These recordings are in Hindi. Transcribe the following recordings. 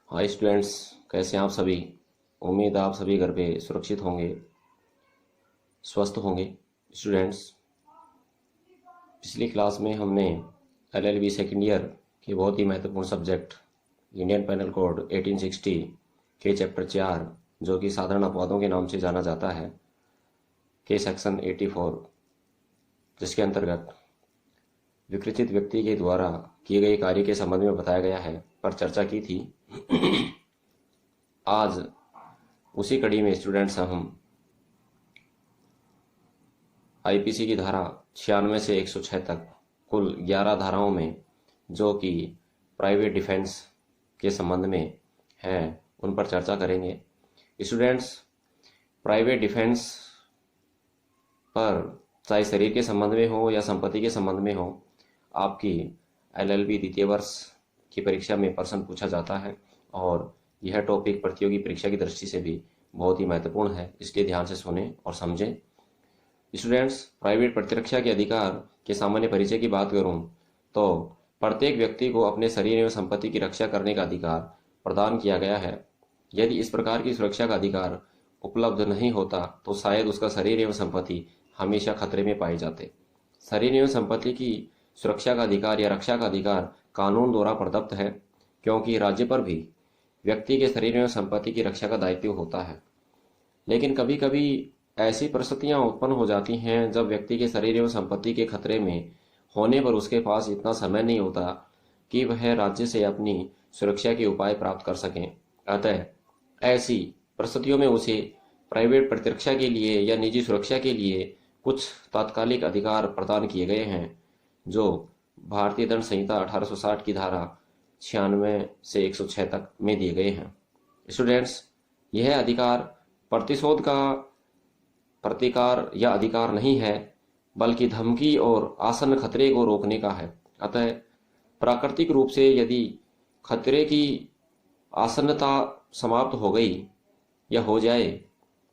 हाय स्टूडेंट्स, कैसे हैं आप सभी। उम्मीद है आप सभी घर पे सुरक्षित होंगे, स्वस्थ होंगे। स्टूडेंट्स, पिछली क्लास में हमने एलएलबी सेकेंड ईयर के बहुत ही महत्वपूर्ण सब्जेक्ट इंडियन पैनल कोड 1860 के चैप्टर 4, जो कि साधारण अपवादों के नाम से जाना जाता है, के सेक्शन 84, जिसके अंतर्गत विकृतित व्यक्ति के द्वारा किए गए कार्य के संबंध में बताया गया है, पर चर्चा की थी। आज उसी कड़ी में स्टूडेंट्स हम आईपीसी की धारा 96 से 106 तक कुल 11 धाराओं में, जो कि प्राइवेट डिफेंस के संबंध में है, उन पर चर्चा करेंगे। स्टूडेंट्स, प्राइवेट डिफेंस पर चाहे शरीर के संबंध में हो या संपत्ति के संबंध में हो, आपकी एलएलबी द्वितीय वर्ष की परीक्षा में प्रश्न पूछा जाता है और यह टॉपिक प्रतियोगी परीक्षा की दृष्टि से भी बहुत ही महत्वपूर्ण है, इसलिए ध्यान से सुने और समझें। स्टूडेंट्स, प्राइवेट प्रतिरक्षा के अधिकार के सामान्य परिचय की बात करूं तो प्रत्येक व्यक्ति को अपने शरीर एवं संपत्ति की रक्षा करने का अधिकार प्रदान किया गया है। यदि इस प्रकार की सुरक्षा का अधिकार उपलब्ध नहीं होता तो शायद उसका शरीर एवं संपत्ति हमेशा खतरे में पाए जाते। शरीर एवं संपत्ति की सुरक्षा का अधिकार या रक्षा का अधिकार कानून द्वारा प्रदत्त है, क्योंकि राज्य पर भी व्यक्ति के शरीर एवं संपत्ति की रक्षा का दायित्व होता है। लेकिन कभी कभी ऐसी परिस्थितियां उत्पन्न हो जाती हैं जब व्यक्ति के शरीर एवं संपत्ति के खतरे में होने पर उसके पास इतना समय नहीं होता कि वह राज्य से अपनी सुरक्षा के उपाय प्राप्त कर सकें। अतः ऐसी परिस्थितियों में उसे प्राइवेट प्रतिरक्षा के लिए या निजी सुरक्षा के लिए कुछ तात्कालिक अधिकार प्रदान किए गए हैं, जो भारतीय दंड संहिता 1860 की धारा 96 से 106 तक में दिए गए हैं। स्टूडेंट्स, यह अधिकार प्रतिशोध का प्रतिकार या अधिकार नहीं है, बल्कि धमकी और आसन्न खतरे को रोकने का है। अतः प्राकृतिक रूप से यदि खतरे की आसन्नता समाप्त हो गई या हो जाए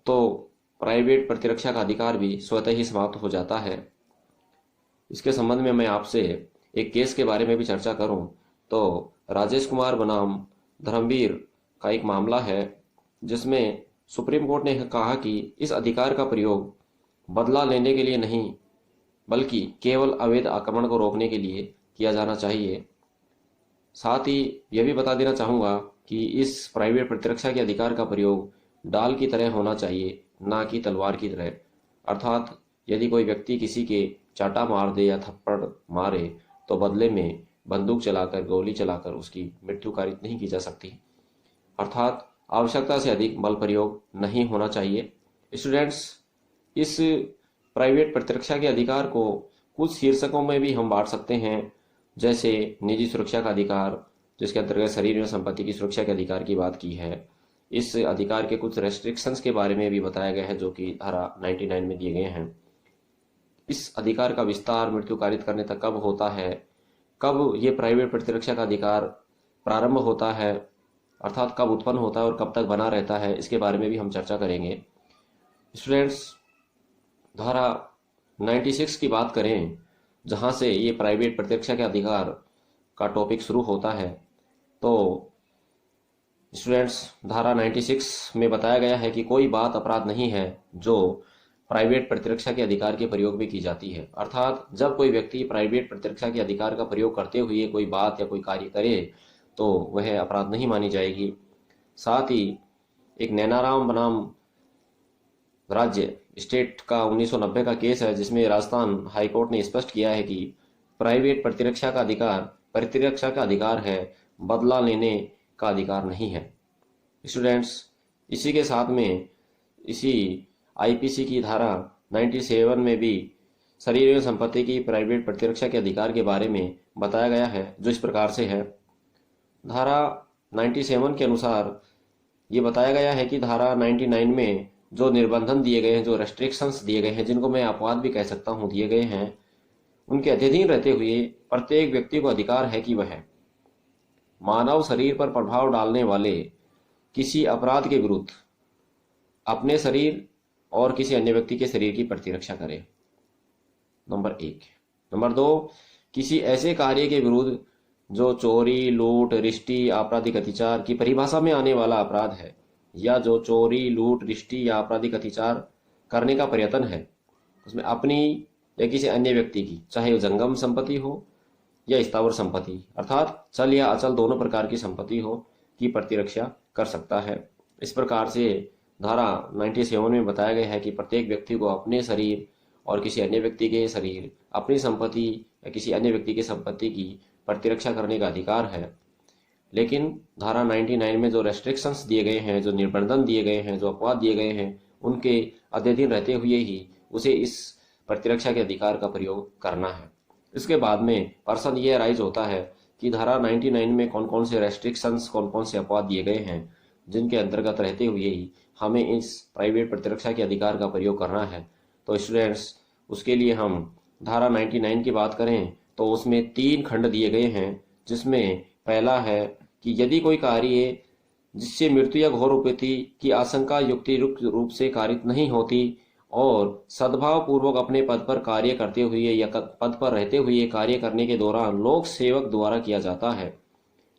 तो प्राइवेट प्रतिरक्षा का अधिकार भी स्वतः ही समाप्त हो जाता है। इसके संबंध में मैं आपसे एक केस के बारे में भी चर्चा करूं तो राजेश कुमार बनाम धर्मवीर का एक मामला है, जिसमें सुप्रीम कोर्ट ने कहा कि इस अधिकार का प्रयोग बदला लेने के लिए नहीं, बल्कि केवल अवैध आक्रमण को रोकने के लिए किया जाना चाहिए। साथ ही यह भी बता देना चाहूँगा कि इस प्राइवेट प्रतिरक्षा के अधिकार का प्रयोग डाल की तरह होना चाहिए, ना कि तलवार की तरह। अर्थात यदि कोई व्यक्ति किसी के चाटा मार दे या थप्पड़ मारे तो बदले में बंदूक चलाकर, गोली चलाकर उसकी मृत्यु कारित नहीं की जा सकती। अर्थात आवश्यकता से अधिक बल प्रयोग नहीं होना चाहिए। स्टूडेंट्स, इस प्राइवेट प्रतिरक्षा के अधिकार को कुछ शीर्षकों में भी हम बांट सकते हैं, जैसे निजी सुरक्षा का अधिकार, जिसके अंतर्गत शरीर एवं संपत्ति की सुरक्षा के अधिकार की बात की है। इस अधिकार के कुछ रेस्ट्रिक्शंस के बारे में भी बताया गया है, जो कि धारा 99 में दिए गए हैं। इस अधिकार का विस्तार मृत्यु कारित करने तक कब होता है, कब ये प्राइवेट प्रतिरक्षा का अधिकार प्रारंभ होता है, अर्थात कब उत्पन्न होता है और कब तक बना रहता है, इसके बारे में भी हम चर्चा करेंगे। स्टूडेंट्स, धारा 96 की बात करें, जहां से ये प्राइवेट प्रतिरक्षा के अधिकार का टॉपिक शुरू होता है, तो स्टूडेंट्स, धारा 96 में बताया गया है कि कोई बात अपराध नहीं है जो प्राइवेट प्रतिरक्षा के अधिकार के प्रयोग में की जाती है। अर्थात जब कोई व्यक्ति प्राइवेट प्रतिरक्षा के अधिकार का प्रयोग करते हुए कोई बात या कोई कार्य करे तो वह अपराध नहीं मानी जाएगी। साथ ही एक नैनाराम बनाम राज्य स्टेट का 1990 का केस है, जिसमें राजस्थान हाईकोर्ट ने स्पष्ट किया है कि प्राइवेट प्रतिरक्षा का अधिकार है, बदला लेने का अधिकार नहीं है। स्टूडेंट्स, इसी के साथ में इसी आईपीसी की धारा 97 में भी शरीर एवं संपत्ति की प्राइवेट प्रतिरक्षा के अधिकार के बारे में बताया गया है, जो इस प्रकार से है। धारा 97 के अनुसार ये बताया गया है कि धारा 99 में जो निर्बंधन दिए गए हैं, जो रेस्ट्रिक्शंस दिए गए हैं, जिनको मैं अपवाद भी कह सकता हूँ, दिए गए हैं, उनके अधीन रहते हुए प्रत्येक व्यक्ति को अधिकार है कि वह मानव शरीर पर प्रभाव डालने वाले किसी अपराध के विरुद्ध अपने शरीर और किसी अन्य व्यक्ति के शरीर की प्रतिरक्षा करे। नंबर 1। नंबर 2, किसी ऐसे कार्य के विरुद्ध जो चोरी, लूट, रिश्ती, आपराधिक अत्याचार की परिभाषा में आने वाला अपराध है, या जो चोरी, लूट, रिश्ती या आपराधिक अत्याचार करने का प्रयत्न है, उसमें अपनी या किसी अन्य व्यक्ति की, चाहे वो जंगम संपत्ति हो या स्थावर संपत्ति, अर्थात चल या अचल दोनों प्रकार की संपत्ति हो, की प्रतिरक्षा कर सकता है। इस प्रकार से धारा 97 में बताया गया है कि प्रत्येक व्यक्ति को अपने शरीर और किसी अन्य व्यक्ति के शरीर, अपनी संपत्ति या किसी अन्य व्यक्ति की संपत्ति की प्रतिरक्षा करने का अधिकार है। लेकिन धारा 99 में जो रेस्ट्रिक्शंस दिए गए हैं, जो निर्बंधन दिए गए हैं, जो अपवाद दिए गए हैं, उनके अध्ययन रहते हुए ही उसे इस प्रतिरक्षा के अधिकार का प्रयोग करना है। इसके बाद में प्रश्न ये राइज होता है कि धारा 99 में कौन कौन से रेस्ट्रिक्शंस, कौन कौन से अपवाद दिए गए हैं, जिनके अंतर्गत रहते हुए ही हमें इस प्राइवेट प्रतिरक्षा के अधिकार का प्रयोग करना है। तो स्टूडेंट्स, उसके लिए हम धारा 99 की बात करें तो उसमें 3 खंड दिए गए हैं, जिसमें पहला है कि यदि कोई कार्य जिससे मृत्यु या घोर उपैती की आशंका युक्तियुक्त रूप से कारित नहीं होती और सद्भाव पूर्वक अपने पद पर कार्य करते हुए या पद पर रहते हुए कार्य करने के दौरान लोक सेवक द्वारा किया जाता है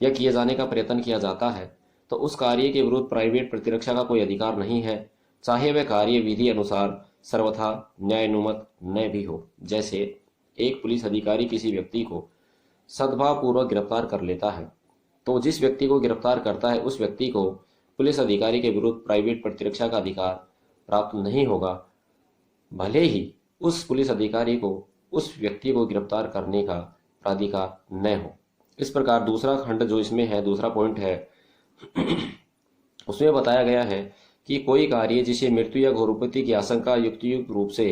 या किए जाने का प्रयत्न किया जाता है, तो उस कार्य के विरुद्ध प्राइवेट प्रतिरक्षा का कोई अधिकार नहीं है, चाहे वह कार्य विधि अनुसार सर्वथा न्यायानुमत न भी हो। जैसे एक पुलिस अधिकारी किसी व्यक्ति को सद्भाव पूर्वक गिरफ्तार कर लेता है, तो जिस व्यक्ति को गिरफ्तार करता है उस व्यक्ति को पुलिस अधिकारी के विरुद्ध प्राइवेट प्रतिरक्षा का अधिकार प्राप्त नहीं होगा, भले ही उस पुलिस अधिकारी को उस व्यक्ति को गिरफ्तार करने का प्राधिकार न हो। इस प्रकार दूसरा खंड जो इसमें है, दूसरा पॉइंट है, उसमें बताया गया है कि कोई कार्य जिसे मृत्यु या घोरोपति की आशंका युक्तियुक्त रूप से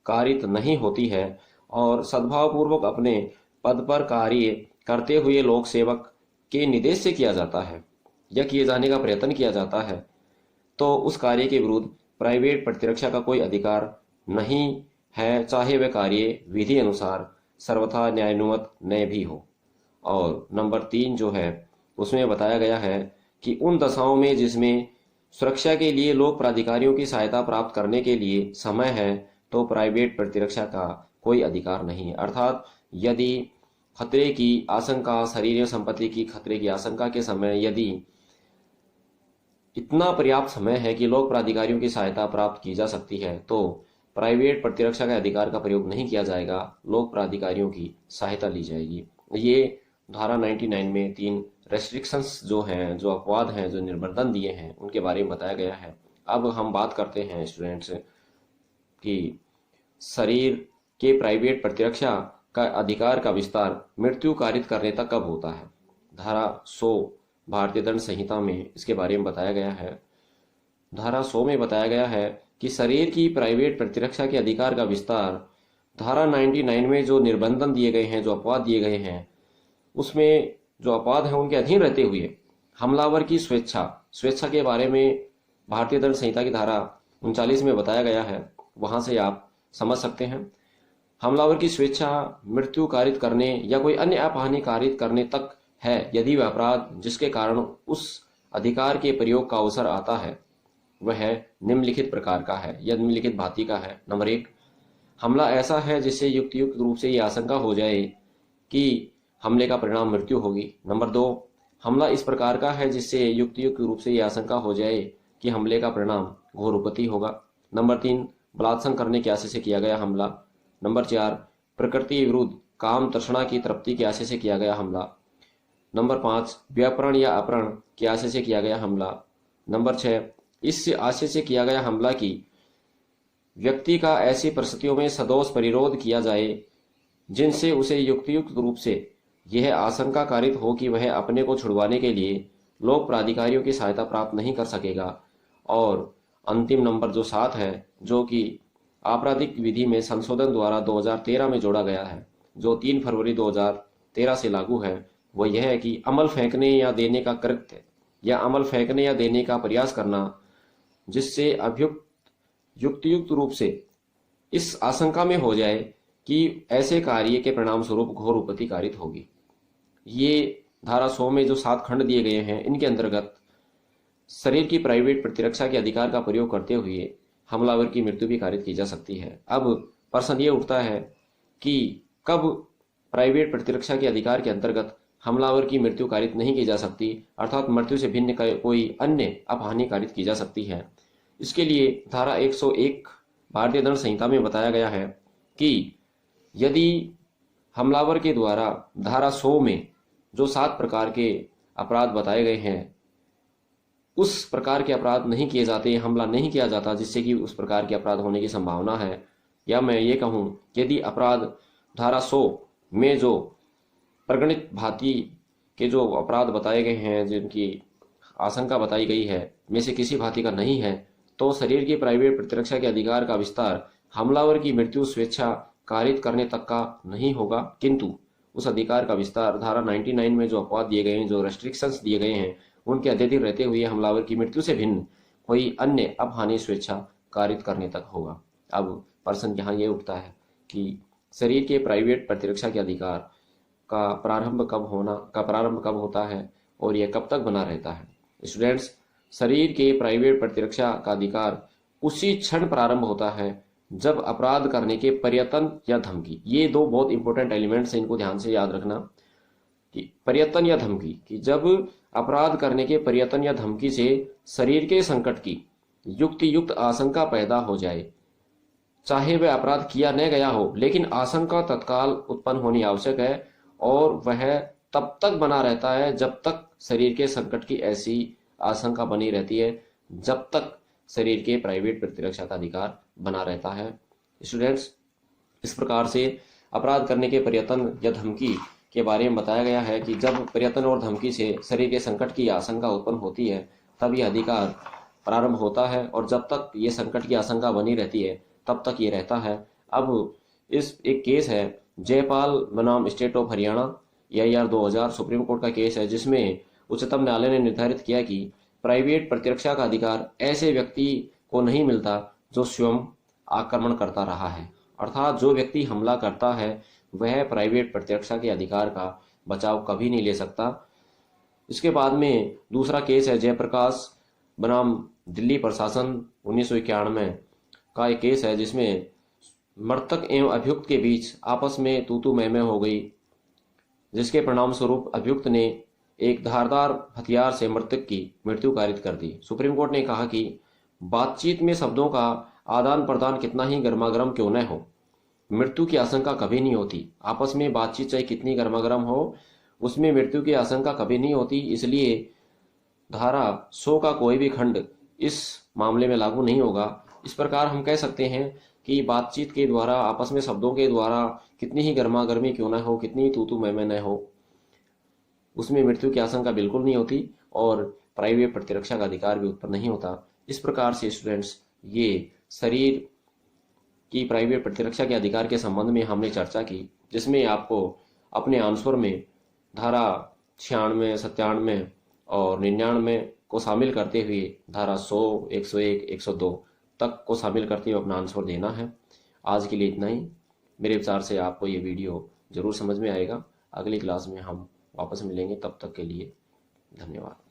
कारित नहीं होती है और सद्भावपूर्वक अपने पद पर कार्य करते हुए लोक सेवक के निर्देश से किया जाता है या किए जाने का प्रयत्न किया जाता है, तो उस कार्य के विरुद्ध प्राइवेट प्रतिरक्षा का कोई अधिकार नहीं है, चाहे वह कार्य विधि अनुसार सर्वथा न्यायानुमत न भी हो। और नंबर 3 जो है उसमें बताया गया है कि उन दशाओं में जिसमें सुरक्षा के लिए लोक प्राधिकारियों की सहायता प्राप्त करने के लिए समय है, तो प्राइवेट प्रतिरक्षा का कोई अधिकार नहीं है। अर्थात यदि खतरे की आशंका, शरीर या संपत्ति की खतरे की आशंका के समय यदि इतना पर्याप्त समय है कि लोक प्राधिकारियों की सहायता प्राप्त की जा सकती है, तो प्राइवेट प्रतिरक्षा के अधिकार का प्रयोग नहीं किया जाएगा, लोक प्राधिकारियों की सहायता ली जाएगी। ये धारा 99 में 3 रेस्ट्रिक्शंस जो हैं, जो अपवाद हैं, जो निर्बंधन दिए हैं, उनके बारे में बताया गया है। अब हम बात करते हैं स्टूडेंट्स कि शरीर के प्राइवेट प्रतिरक्षा का अधिकार का विस्तार मृत्यु कारित करने तक कब होता है। धारा 100 भारतीय दंड संहिता में इसके बारे में बताया गया है। धारा 100 में बताया गया है कि शरीर की प्राइवेट प्रतिरक्षा के अधिकार का विस्तार धारा 99 में जो निर्बंधन दिए गए हैं, जो अपवाद दिए गए हैं, उसमें जो अपवाद हैं उनके अधीन रहते हुए हमलावर की स्वेच्छा के बारे में भारतीय दंड संहिता की धारा 39 में बताया गया है। वहां से आप समझ सकते हैं हमलावर की स्वेच्छा मृत्यु कारित करने या कोई अन्य अपहानि कारित करने तक है, यदि वह अपराध जिसके कारण उस अधिकार के प्रयोग का अवसर आता है वह निम्नलिखित प्रकार का है या निम्नलिखित भांति का है। नंबर 1, हमला ऐसा है जिससे युक्तियुक्त रूप से यह आशंका हो जाए कि हमले का परिणाम मृत्यु होगी। नंबर 2, हमला इस प्रकार का है जिससे युक्तियुक्त रूप से यह आशंका हो जाए कि हमले का परिणाम घोर उपैती होगा। नंबर 3, बलात्संग करने के आशय से किया गया हमला। नंबर 4, प्रकृति विरुद्ध काम तृष्णा की तृप्ति के आशय से किया गया हमला। नंबर 5, व्यापरण या अपहरण के आशय से किया गया हमला। नंबर 6, इस आशय से किया गया हमला की व्यक्ति का ऐसी परिस्थितियों में सदोष परिरोध किया जाए जिनसे उसे युक्तियुक्त रूप से यह आशंका कारित हो कि वह अपने को छुड़वाने के लिए लोक प्राधिकारियों की सहायता प्राप्त नहीं कर सकेगा। और अंतिम नंबर जो 7 है, जो कि आपराधिक विधि में संशोधन द्वारा 2013 में जोड़ा गया है, जो 3 फरवरी 2013 से लागू है, वो यह है कि अमल फेंकने या देने का कृत्य या अमल फेंकने या देने का प्रयास करना जिससे अभियुक्त युक्तियुक्त रूप से इस आशंका में हो जाए कि ऐसे कार्य के परिणाम स्वरूप घोर उपैती कारित होगी। ये धारा 100 में जो 7 खंड दिए गए हैं, इनके अंतर्गत शरीर की प्राइवेट प्रतिरक्षा के अधिकार का प्रयोग करते हुए हमलावर की मृत्यु भी कारित की जा सकती है। अब प्रश्न ये उठता है कि कब प्राइवेट प्रतिरक्षा के अधिकार के अंतर्गत हमलावर की मृत्यु कारित नहीं की जा सकती, अर्थात मृत्यु से भिन्न कोई अन्य अपहानि कारित की जा सकती है। इसके लिए धारा 101 भारतीय दंड संहिता में बताया गया है कि यदि हमलावर के द्वारा धारा 100 में जो 7 प्रकार के अपराध बताए गए हैं उस प्रकार के अपराध नहीं किए जाते, हमला नहीं किया जाता जिससे कि उस प्रकार के अपराध होने की संभावना है, या मैं ये कहूँ यदि अपराध धारा 100 में जो प्रगणित भांति के जो अपराध बताए गए हैं जिनकी आशंका बताई गई है में से किसी भांति का नहीं है, तो शरीर की प्राइवेट प्रतिरक्षा के अधिकार का विस्तार हमलावर की मृत्यु स्वेच्छा कारित करने तक का नहीं होगा, किंतु उस अधिकार का विस्तार धारा 99 में जो अपवाद दिए गए हैं, जो रेस्ट्रिक्शंस दिए गए हैं, उनके अधीन रहते हुए हमलावर की मृत्यु से भिन्न कोई अन्य अपहानि स्वेच्छा कारित करने तक होगा। अब प्रश्न यहाँ ये उठता है कि शरीर के प्राइवेट प्रतिरक्षा के अधिकार का प्रारंभ कब होता है और यह कब तक बना रहता है। स्टूडेंट्स, शरीर के प्राइवेट प्रतिरक्षा का अधिकार उसी क्षण प्रारंभ होता है जब अपराध करने के प्रयत्न या धमकी, ये दो बहुत इंपॉर्टेंट एलिमेंट्स हैं, इनको ध्यान से याद रखना कि प्रयत्न या धमकी, कि जब अपराध करने के प्रयत्न या धमकी से शरीर के संकट की युक्त आशंका पैदा हो जाए, चाहे वह अपराध किया न गया हो लेकिन आशंका तत्काल उत्पन्न होनी आवश्यक है, और वह तब तक बना रहता है जब तक शरीर के संकट की ऐसी आशंका बनी रहती है, जब तक शरीर के प्राइवेट प्रतिरक्षा का अधिकार बना रहता है। स्टूडेंट्स, इस प्रकार से अपराध करने के प्रयत्न या धमकी के बारे में बताया गया है कि जब प्रयत्न और धमकी से शरीर के संकट की आशंका उत्पन्न होती है तब यह अधिकार प्रारंभ होता है, और जब तक ये संकट की आशंका बनी रहती है तब तक ये रहता है। अब इस एक केस है जयपाल बनाम state of Haryana, EIR 2000 supreme court का केस है, जिसमें उच्चतम न्यायालय ने निर्धारित किया कि प्राइवेट प्रतिरक्षा का अधिकार ऐसे व्यक्ति को नहीं मिलता जो स्वयं आक्रमण करता रहा है, अर्थात जो व्यक्ति हमला करता है वह प्राइवेट प्रतिरक्षा के अधिकार का बचाव कभी नहीं ले सकता। इसके बाद में दूसरा केस है जयप्रकाश बनाम दिल्ली प्रशासन 1991 का एक केस है, जिसमें मृतक एवं अभियुक्त के बीच आपस में तू मैं हो गई, जिसके परिणाम स्वरूप अभियुक्त ने एक धारदार हथियार से मृतक की मृत्यु कारित कर दी। सुप्रीम कोर्ट ने कहा कि बातचीत में शब्दों का आदान प्रदान कितना ही गर्मागर्म क्यों न हो, मृत्यु की आशंका कभी नहीं होती। आपस में बातचीत चाहे कितनी गर्मागर्म हो, उसमें मृत्यु की आशंका कभी नहीं होती। इसलिए धारा 100 का कोई भी खंड इस मामले में लागू नहीं होगा। इस प्रकार हम कह सकते हैं कि बातचीत के द्वारा, आपस में शब्दों के द्वारा कितनी ही गर्मागर्मी क्यों न हो, कितनी ही तू मैं न हो, उसमें मृत्यु की आशंका बिल्कुल नहीं होती और प्राइवेट प्रतिरक्षा का अधिकार भी उत्पन्न नहीं होता। इस प्रकार से स्टूडेंट्स, ये शरीर की प्राइवेट प्रतिरक्षा के अधिकार के संबंध में हमने चर्चा की, जिसमें आपको अपने आंसर में धारा 96, 97 और 99 को शामिल करते हुए धारा 100, 101, 102 तक को शामिल करते हुए अपना आंसर देना है। आज के लिए इतना ही। मेरे विचार से आपको ये वीडियो जरूर समझ में आएगा। अगली क्लास में हम वापस मिलेंगे, तब तक के लिए धन्यवाद।